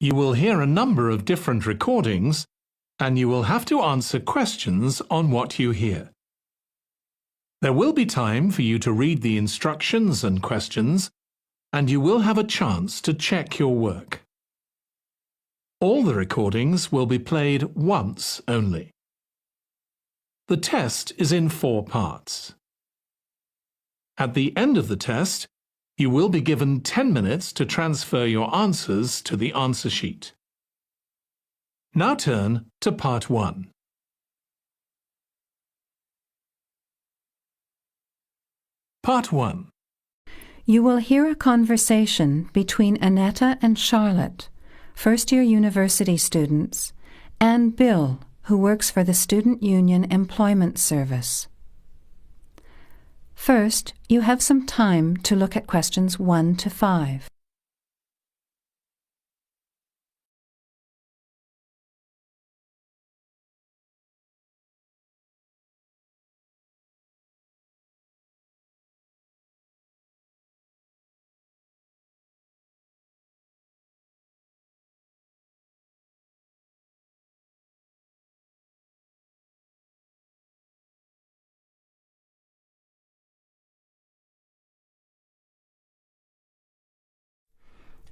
You will hear a number of different recordings, and you will have to answer questions on what you hear. There will be time for you to read the instructions and questions, and you will have a chance to check your work. All the recordings will be played once only. The test is in 4 parts. At the end of the test, you will be given 10 minutes to transfer your answers to the answer sheet. Now turn to Part 1. Part 1. You will hear a conversation between Annetta and Charlotte, first-year university students, and Bill, who works for the Student Union Employment Service. First, you have some time to look at questions 1 to 5.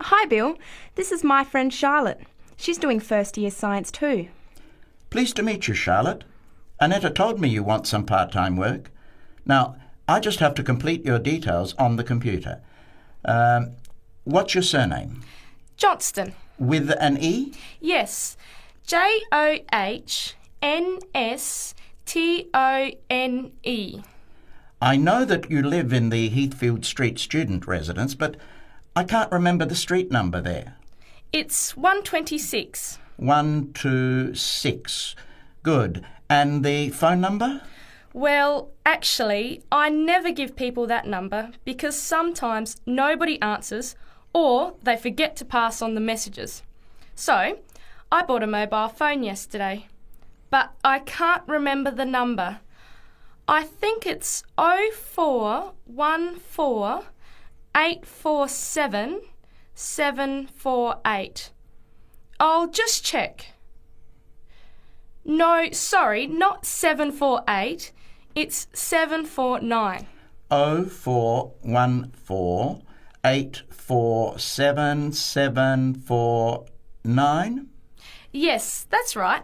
Hi Bill, this is my friend Charlotte. She's doing first year science too. Pleased to meet you, Charlotte. Annetta told me you want some part-time work. Now, I just have to complete your details on the computer. What's your surname? Johnston. With an E? Yes, Johnstone. I know that you live in the Heathfield Street student residence, but I can't remember the street number there. It's 126. 126. Good. And the phone number? Well, actually, I never give people that number because sometimes nobody answers or they forget to pass on the messages. So, I bought a mobile phone yesterday, but I can't remember the number. I think it's 0414 847 748. I'll just check. No, sorry, not 748. It's 749. 0414 847 749? Yes, that's right.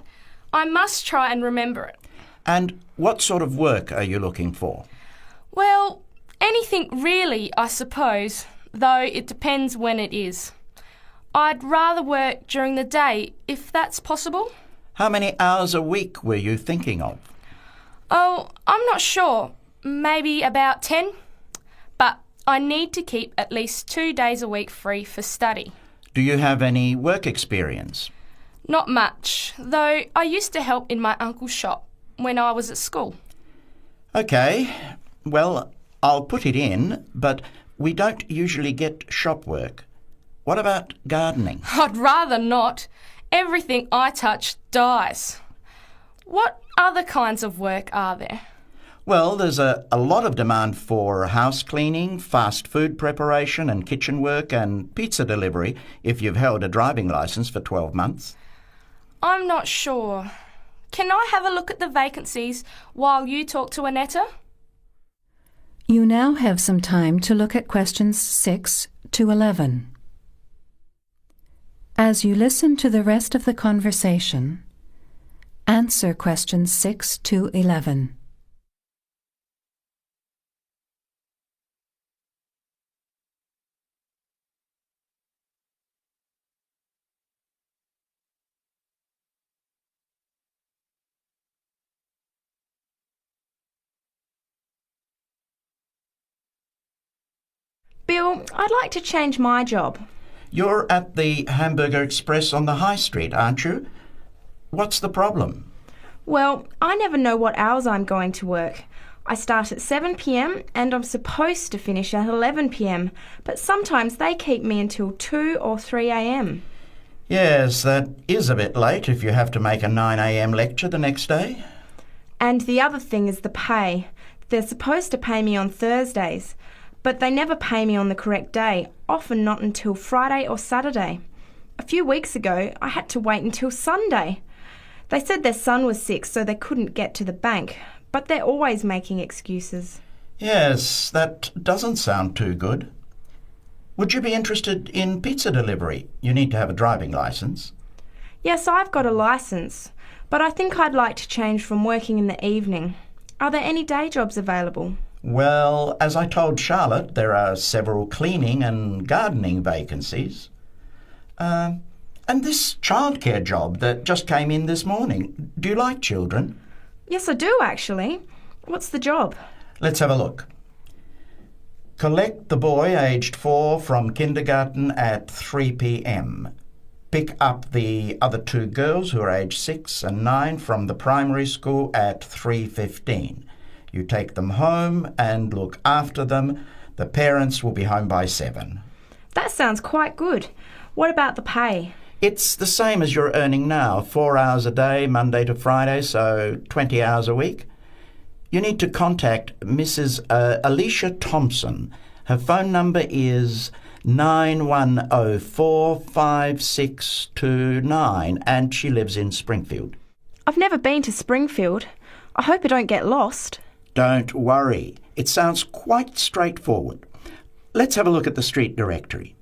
I must try and remember it. And what sort of work are you looking for? Well, anything really, I suppose, though it depends when it is. I'd rather work during the day, if that's possible. How many hours a week were you thinking of? Oh, I'm not sure. Maybe about 10. But I need to keep at least 2 days a week free for study. Do you have any work experience? Not much, though I used to help in my uncle's shop when I was at school. OK, well, I'll put it in, but we don't usually get shop work. What about gardening? I'd rather not. Everything I touch dies. What other kinds of work are there? Well, there's a lot of demand for house cleaning, fast food preparation and kitchen work and pizza delivery if you've held a driving licence for 12 months. I'm not sure. Can I have a look at the vacancies while you talk to Annetta? You now have some time to look at questions 6 to 11. As you listen to the rest of the conversation, answer questions 6 to 11. Bill, I'd like to change my job. You're at the Hamburger Express on the High Street, aren't you? What's the problem? Well, I never know what hours I'm going to work. I start at 7 p.m. and I'm supposed to finish at 11 p.m, but sometimes they keep me until 2 or 3 a.m. Yes, that is a bit late if you have to make a 9 a.m. lecture the next day. And the other thing is the pay. They're supposed to pay me on Thursdays, but they never pay me on the correct day, often not until Friday or Saturday. A few weeks ago, I had to wait until Sunday. They said their son was sick, so they couldn't get to the bank, but they're always making excuses. Yes, that doesn't sound too good. Would you be interested in pizza delivery? You need to have a driving licence. Yes, I've got a licence, but I think I'd like to change from working in the evening. Are there any day jobs available? Well, as I told Charlotte, there are several cleaning and gardening vacancies. And this childcare job that just came in this morning. Do you like children? Yes, I do actually. What's the job? Let's have a look. Collect the boy aged 4 from kindergarten at 3 p.m. Pick up the other 2 girls who are aged 6 and 9 from the primary school at 3:15. You take them home and look after them. The parents will be home by 7. That sounds quite good. What about the pay? It's the same as you're earning now, 4 hours a day, Monday to Friday, so 20 hours a week. You need to contact Mrs. Alicia Thompson. Her phone number is 91045629 and she lives in Springfield. I've never been to Springfield. I hope I don't get lost. Don't worry. It sounds quite straightforward. Let's have a look at the street directory.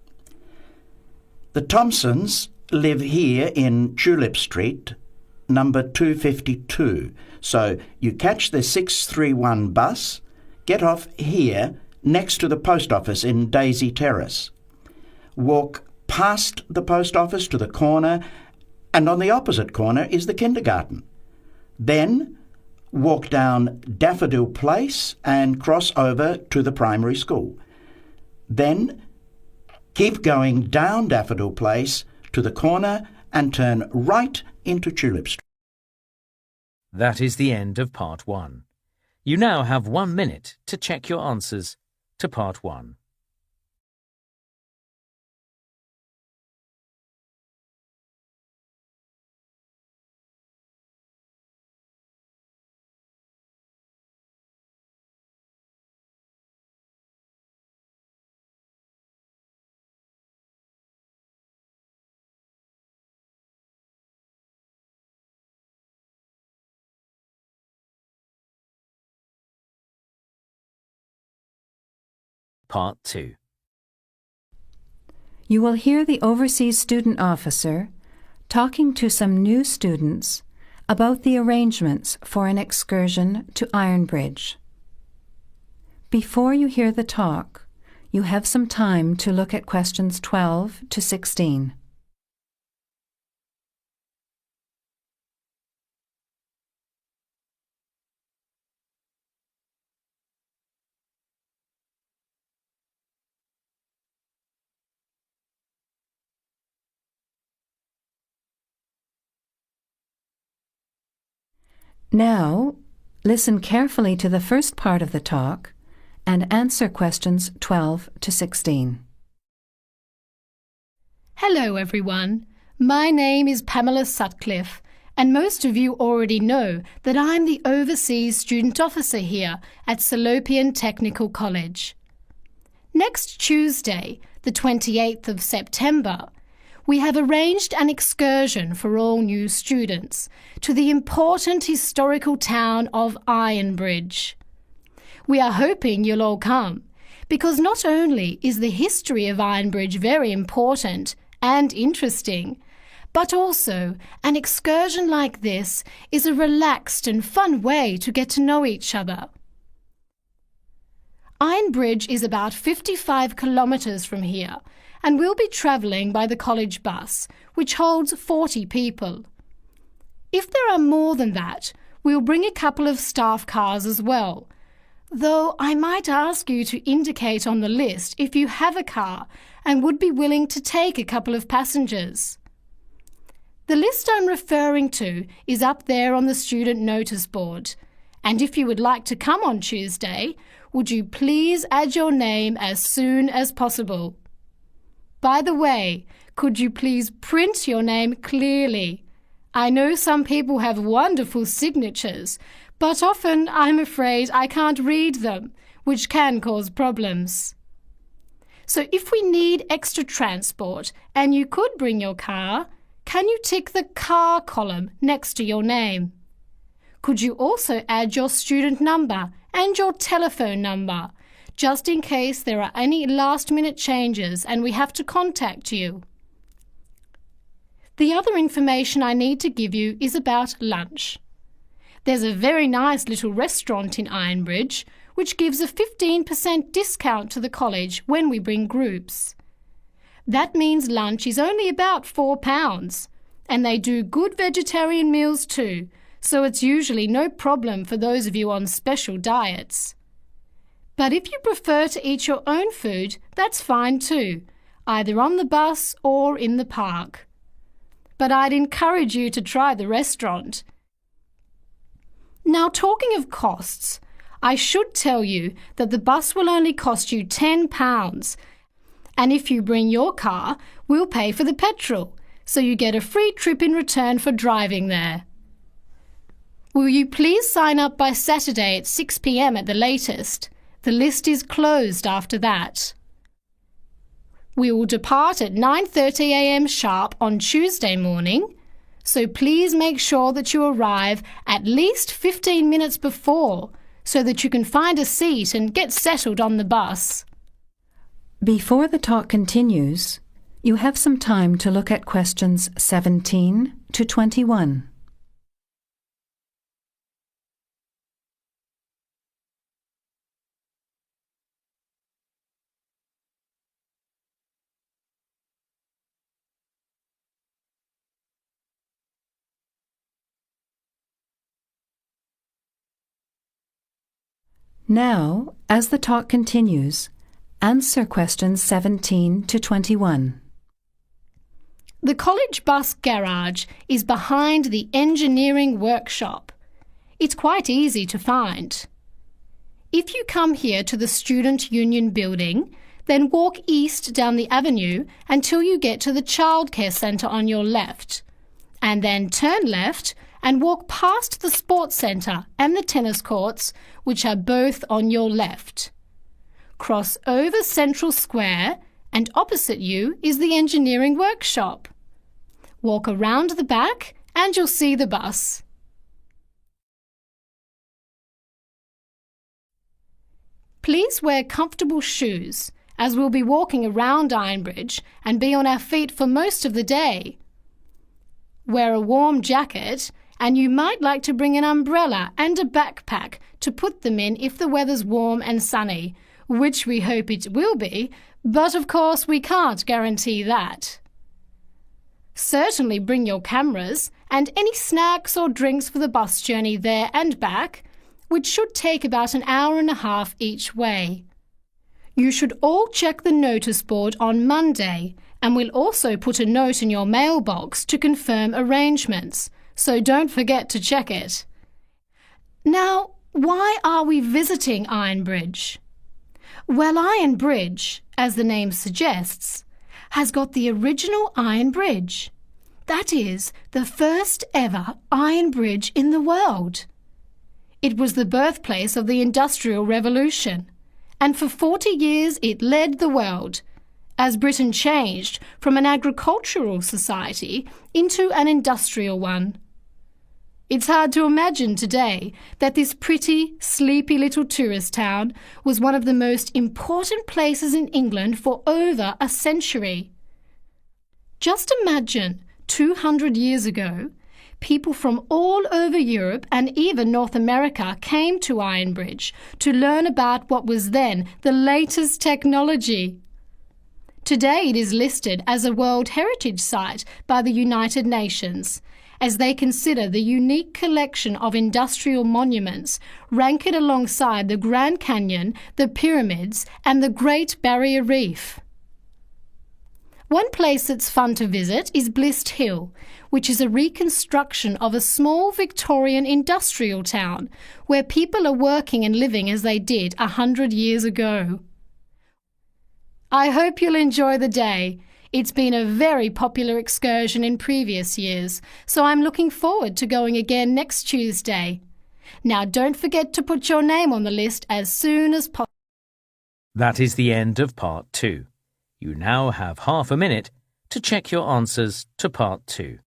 The Thompsons live here in Tulip Street, number 252. So you catch the 631 bus, get off here next to the post office in Daisy Terrace. Walk past the post office to the corner, and on the opposite corner is the kindergarten. Then walk down Daffodil Place and cross over to the primary school. Then keep going down Daffodil Place to the corner and turn right into Tulip Street. That is the end of Part 1. You now have 1 minute to check your answers to Part 1. Part 2. You will hear the Overseas Student Officer talking to some new students about the arrangements for an excursion to Ironbridge. Before you hear the talk, you have some time to look at questions 12 to 16. Now, listen carefully to the first part of the talk and answer questions 12 to 16. Hello everyone, my name is Pamela Sutcliffe and most of you already know that I'm the Overseas Student Officer here at Salopian Technical College. Next Tuesday, the 28th of September, we have arranged an excursion for all new students to the important historical town of Ironbridge. We are hoping you'll all come, because not only is the history of Ironbridge very important and interesting, but also an excursion like this is a relaxed and fun way to get to know each other. Ironbridge is about 55 kilometres from here, and we'll be travelling by the college bus, which holds 40 people. If there are more than that, we'll bring a couple of staff cars as well, though I might ask you to indicate on the list if you have a car and would be willing to take a couple of passengers. The list I'm referring to is up there on the student notice board, and if you would like to come on Tuesday, would you please add your name as soon as possible? By the way, could you please print your name clearly? I know some people have wonderful signatures, but often I'm afraid I can't read them, which can cause problems. So if we need extra transport and you could bring your car, can you tick the car column next to your name? Could you also add your student number and your telephone number, just in case there are any last-minute changes and we have to contact you? The other information I need to give you is about lunch. There's a very nice little restaurant in Ironbridge which gives a 15% discount to the college when we bring groups. That means lunch is only about £4, and they do good vegetarian meals too, so it's usually no problem for those of you on special diets. But if you prefer to eat your own food, that's fine too, either on the bus or in the park. But I'd encourage you to try the restaurant. Now, talking of costs, I should tell you that the bus will only cost you £10, and if you bring your car, we'll pay for the petrol, so you get a free trip in return for driving there. Will you please sign up by Saturday at 6 p.m. at the latest? The list is closed after that. We will depart at 9:30 a.m. sharp on Tuesday morning, so please make sure that you arrive at least 15 minutes before so that you can find a seat and get settled on the bus. Before the talk continues, you have some time to look at questions 17 to 21. Now, as the talk continues, answer questions 17 to 21. The college bus garage is behind the engineering workshop. It's quite easy to find. If you come here to the Student Union building, then walk east down the avenue until you get to the childcare centre on your left, and then turn left and walk past the sports centre and the tennis courts, which are both on your left. Cross over Central Square, and opposite you is the engineering workshop. Walk around the back and you'll see the bus. Please wear comfortable shoes, as we'll be walking around Ironbridge and be on our feet for most of the day. Wear a warm jacket, and you might like to bring an umbrella and a backpack to put them in if the weather's warm and sunny, which we hope it will be, but of course we can't guarantee that. Certainly bring your cameras and any snacks or drinks for the bus journey there and back, which should take about an hour and a half each way. You should all check the notice board on Monday, and we'll also put a note in your mailbox to confirm arrangements, so don't forget to check it. Now, why are we visiting Ironbridge? Well, Ironbridge, as the name suggests, has got the original iron bridge. That is, the first ever iron bridge in the world. It was the birthplace of the Industrial Revolution, and for 40 years it led the world, as Britain changed from an agricultural society into an industrial one. It's hard to imagine today that this pretty, sleepy little tourist town was one of the most important places in England for over a century. Just imagine, 200 years ago, people from all over Europe and even North America came to Ironbridge to learn about what was then the latest technology. Today it is listed as a World Heritage Site by the United Nations, as they consider the unique collection of industrial monuments rank it alongside the Grand Canyon, the pyramids, and the Great Barrier Reef. One place that's fun to visit is Blist Hill, which is a reconstruction of a small Victorian industrial town where people are working and living as they did 100 years ago. I hope you'll enjoy the day. It's been a very popular excursion in previous years, so I'm looking forward to going again next Tuesday. Now don't forget to put your name on the list as soon as possible. That is the end of part 2. You now have half a minute to check your answers to Part 2.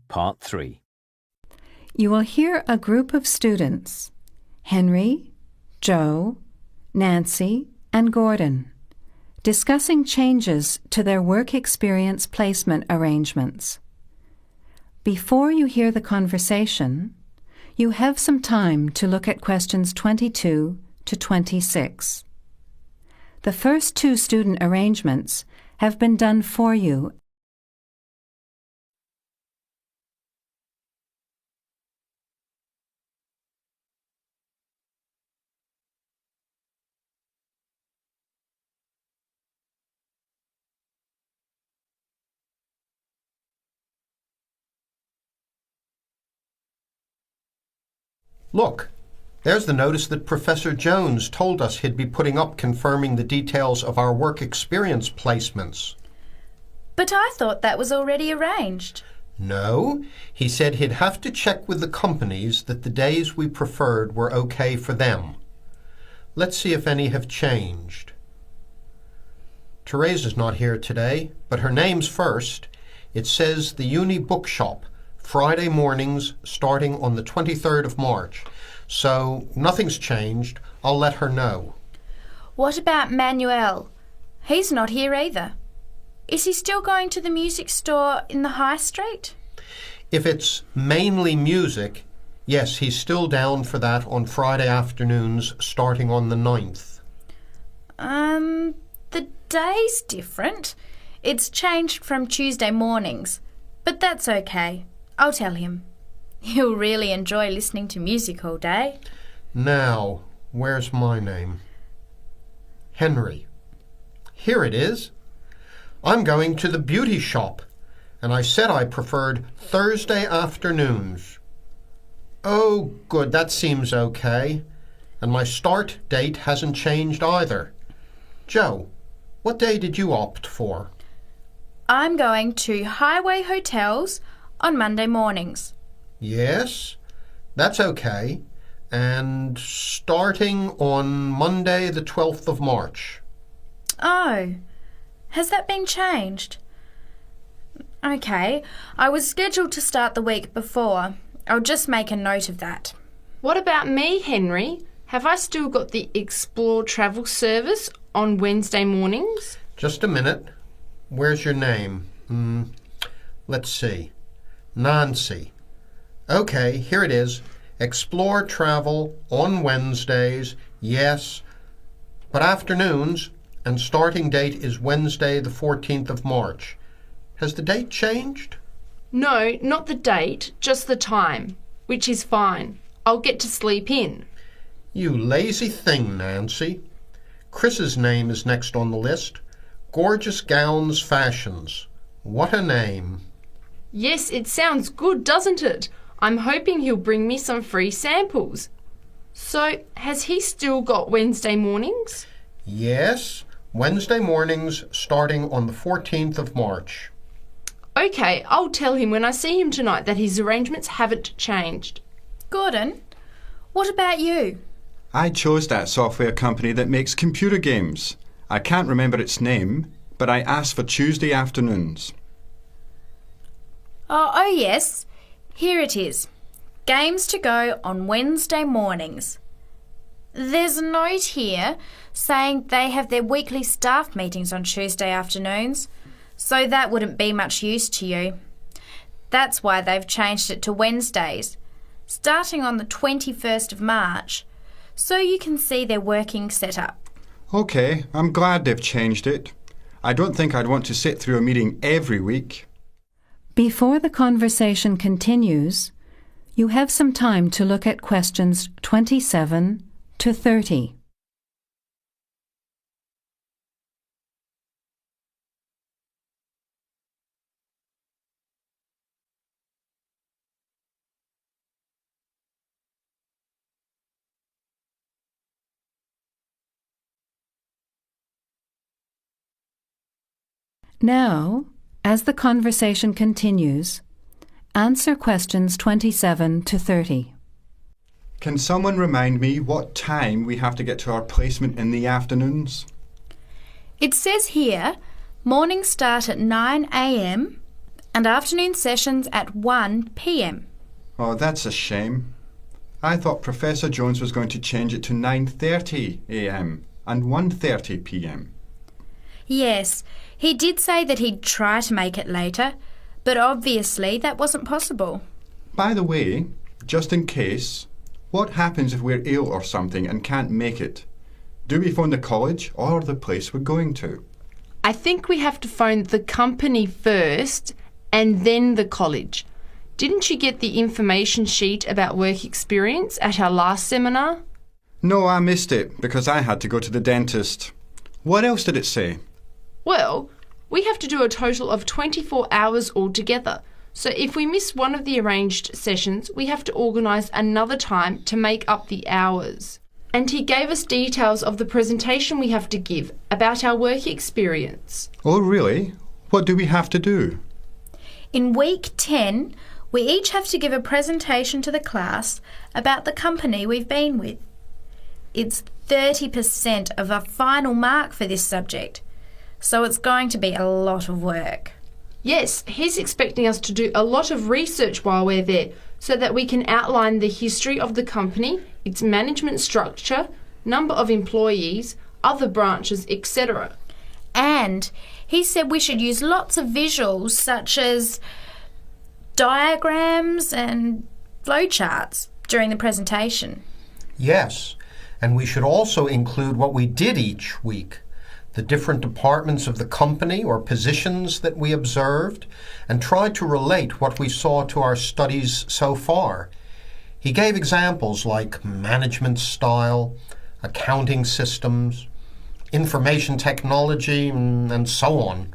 Part 3. You will hear a group of students, Henry, Joe, Nancy, and Gordon, discussing changes to their work experience placement arrangements. Before you hear the conversation, you have some time to look at questions 22 to 26. The first two student arrangements have been done for you. Look, there's the notice that Professor Jones told us he'd be putting up confirming the details of our work experience placements. But I thought that was already arranged. No, he said he'd have to check with the companies that the days we preferred were okay for them. Let's see if any have changed. Teresa's not here today, but her name's first. It says the Uni Bookshop, Friday mornings starting on the 23rd of March. So nothing's changed. I'll let her know. What about Manuel? He's not here either. Is he still going to the music store in the High Street? If it's mainly music, yes, he's still down for that on Friday afternoons starting on the 9th. The day's different. It's changed from Tuesday mornings, but that's okay. I'll tell him. He'll really enjoy listening to music all day. Now, where's my name? Henry. Here it is. I'm going to the beauty shop, and I said I preferred Thursday afternoons. Oh, good, that seems okay. And my start date hasn't changed either. Joe, what day did you opt for? I'm going to Highway Hotels on Monday mornings. Yes, that's okay. And starting on Monday the 12th of March. Oh, has that been changed? Okay, I was scheduled to start the week before. I'll just make a note of that. What about me, Henry? Have I still got the Explore travel service on Wednesday mornings? Just a minute. Where's your name? Let's see. Nancy. Okay, here it is. Explore travel on Wednesdays, yes, but afternoons, and starting date is Wednesday the 14th of March. Has the date changed? No, not the date, just the time, which is fine. I'll get to sleep in. You lazy thing, Nancy. Chris's name is next on the list. Gorgeous Gowns Fashions. What a name. Yes, it sounds good, doesn't it? I'm hoping he'll bring me some free samples. So, has he still got Wednesday mornings? Yes, Wednesday mornings starting on the 14th of March. Okay, I'll tell him when I see him tonight that his arrangements haven't changed. Gordon, what about you? I chose that software company that makes computer games. I can't remember its name, but I asked for Tuesday afternoons. Oh yes. Here it is. Games to go on Wednesday mornings. There's a note here saying they have their weekly staff meetings on Tuesday afternoons, so that wouldn't be much use to you. That's why they've changed it to Wednesdays, starting on the 21st of March, so you can see their working setup. OK, I'm glad they've changed it. I don't think I'd want to sit through a meeting every week. Before the conversation continues, you have some time to look at questions 27 to 30. Now, as the conversation continues, answer questions 27 to 30. Can someone remind me what time we have to get to our placement in the afternoons? It says here, mornings start at 9 a.m. and afternoon sessions at 1 p.m. Oh, that's a shame. I thought Professor Jones was going to change it to 9:30 a.m. and 1:30 p.m. Yes, he did say that he'd try to make it later, but obviously that wasn't possible. By the way, just in case, what happens if we're ill or something and can't make it? Do we phone the college or the place we're going to? I think we have to phone the company first and then the college. Didn't you get the information sheet about work experience at our last seminar? No, I missed it because I had to go to the dentist. What else did it say? Well, we have to do a total of 24 hours altogether. So if we miss one of the arranged sessions, we have to organise another time to make up the hours. And he gave us details of the presentation we have to give about our work experience. Oh, really? What do we have to do? In week 10, we each have to give a presentation to the class about the company we've been with. It's 30% of a final mark for this subject, so it's going to be a lot of work. Yes, he's expecting us to do a lot of research while we're there so that we can outline the history of the company, its management structure, number of employees, other branches, etc. And he said we should use lots of visuals such as diagrams and flowcharts during the presentation. Yes, and we should also include what we did each week, the different departments of the company or positions that we observed, and try to relate what we saw to our studies so far. He gave examples like management style, accounting systems, information technology, and so on.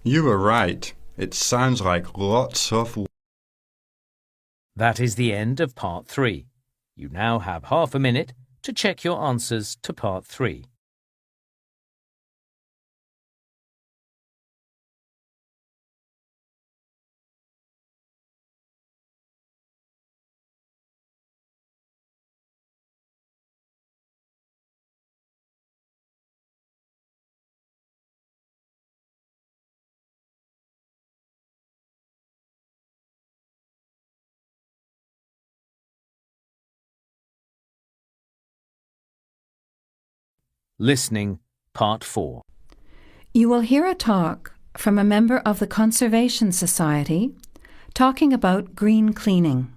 You were right. It sounds like lots of... That is the end of Part 3. You now have half a minute to check your answers to Part 3. Listening, Part 4. You will hear a talk from a member of the Conservation Society talking about green cleaning.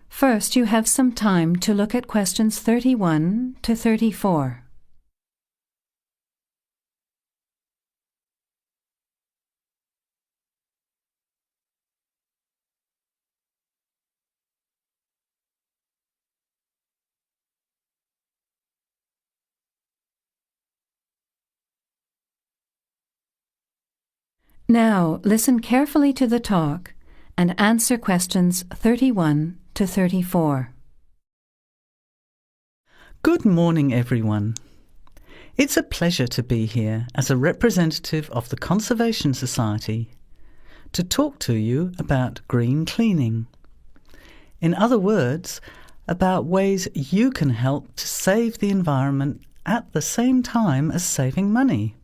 First, you have some time to look at questions 31 to 34. Now, listen carefully to the talk and answer questions 31 to 34. Good morning, everyone. It's a pleasure to be here as a representative of the Conservation Society to talk to you about green cleaning. In other words, about ways you can help to save the environment at the same time as saving money.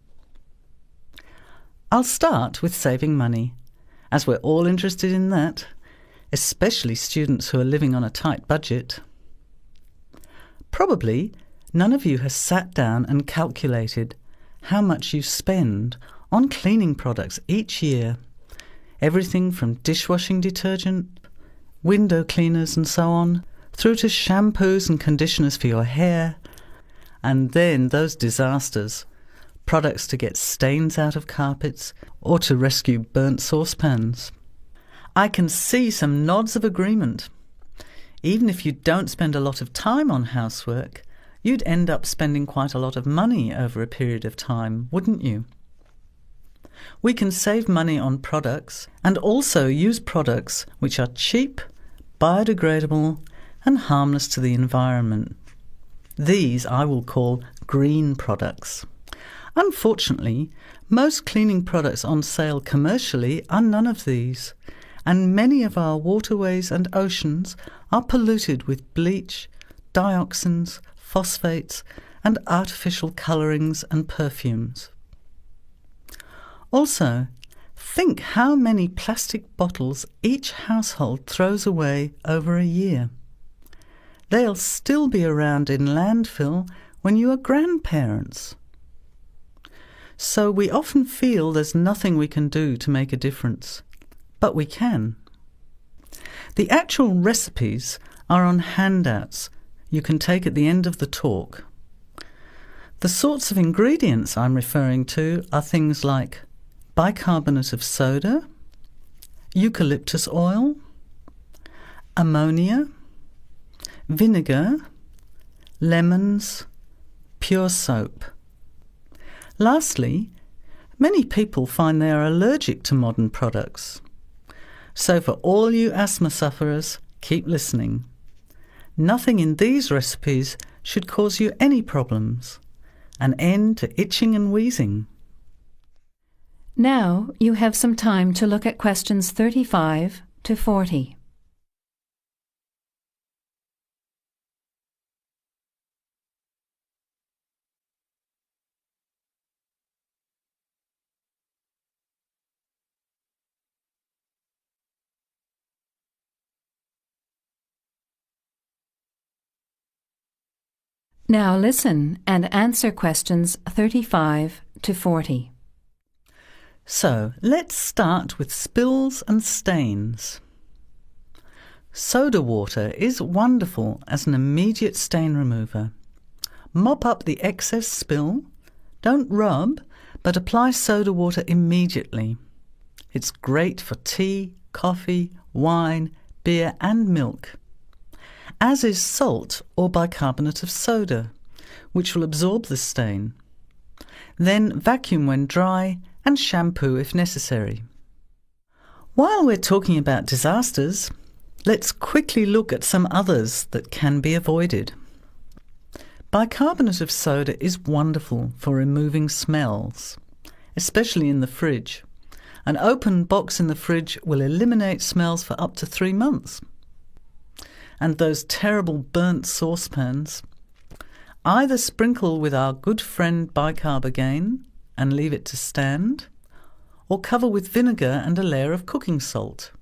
I'll start with saving money, as we're all interested in that, especially students who are living on a tight budget. Probably none of you has sat down and calculated how much you spend on cleaning products each year. Everything from dishwashing detergent, window cleaners and so on, through to shampoos and conditioners for your hair, and then those disasters, products to get stains out of carpets or to rescue burnt saucepans. I can see some nods of agreement. Even if you don't spend a lot of time on housework, you'd end up spending quite a lot of money over a period of time, wouldn't you? We can save money on products and also use products which are cheap, biodegradable and harmless to the environment. These I will call green products. Unfortunately, most cleaning products on sale commercially are none of these, and many of our waterways and oceans are polluted with bleach, dioxins, phosphates, and artificial colourings and perfumes. Also, think how many plastic bottles each household throws away over a year. They'll still be around in landfill when you are grandparents. So we often feel there's nothing we can do to make a difference, but we can. The actual recipes are on handouts you can take at the end of the talk. The sorts of ingredients I'm referring to are things like bicarbonate of soda, eucalyptus oil, ammonia, vinegar, lemons, pure soap. Lastly, many people find they are allergic to modern products. So for all you asthma sufferers, keep listening. Nothing in these recipes should cause you any problems. An end to itching and wheezing. Now you have some time to look at questions 35 to 40. Now listen and answer questions 35 to 40. So, let's start with spills and stains. Soda water is wonderful as an immediate stain remover. Mop up the excess spill, don't rub, but apply soda water immediately. It's great for tea, coffee, wine, beer and milk. As is salt or bicarbonate of soda, which will absorb the stain. Then vacuum when dry and shampoo if necessary. While we're talking about disasters, let's quickly look at some others that can be avoided. Bicarbonate of soda is wonderful for removing smells, especially in the fridge. An open box in the fridge will eliminate smells for up to 3 months. And those terrible burnt saucepans, either sprinkle with our good friend bicarb again and leave it to stand, or cover with vinegar and a layer of cooking salt.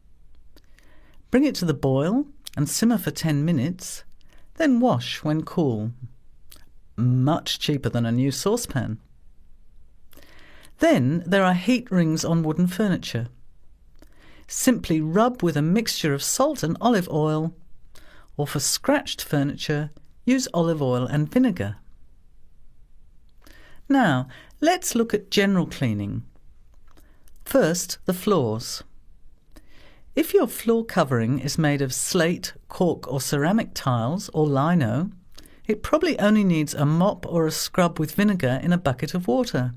Bring it to the boil and simmer for 10 minutes, then wash when cool. Much cheaper than a new saucepan. Then there are heat rings on wooden furniture. Simply rub with a mixture of salt and olive oil, or for scratched furniture, use olive oil and vinegar. Now, let's look at general cleaning. First, the floors. If your floor covering is made of slate, cork or ceramic tiles or lino, it probably only needs a mop or a scrub with vinegar in a bucket of water.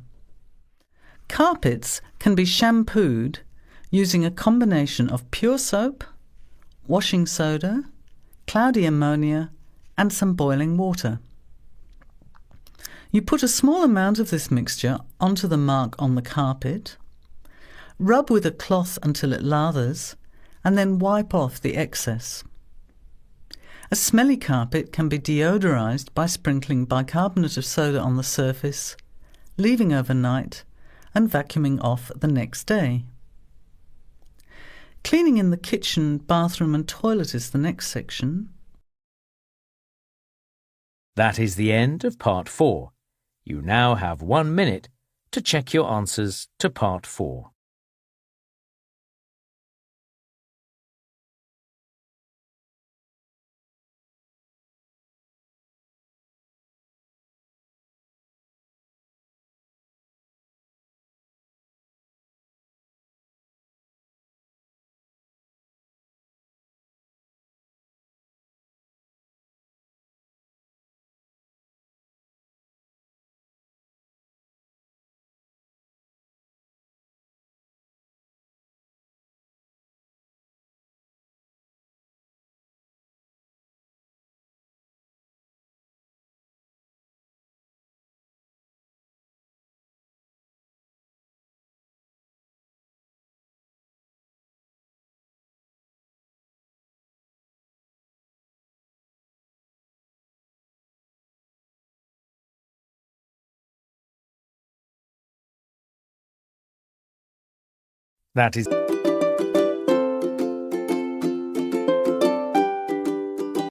Carpets can be shampooed using a combination of pure soap, washing soda, cloudy ammonia and some boiling water. You put a small amount of this mixture onto the mark on the carpet, rub with a cloth until it lathers, and then wipe off the excess. A smelly carpet can be deodorized by sprinkling bicarbonate of soda on the surface, leaving overnight, and vacuuming off the next day. Cleaning in the kitchen, bathroom and toilet is the next section. That is the end of Part 4. You now have 1 minute to check your answers to Part 4. That is...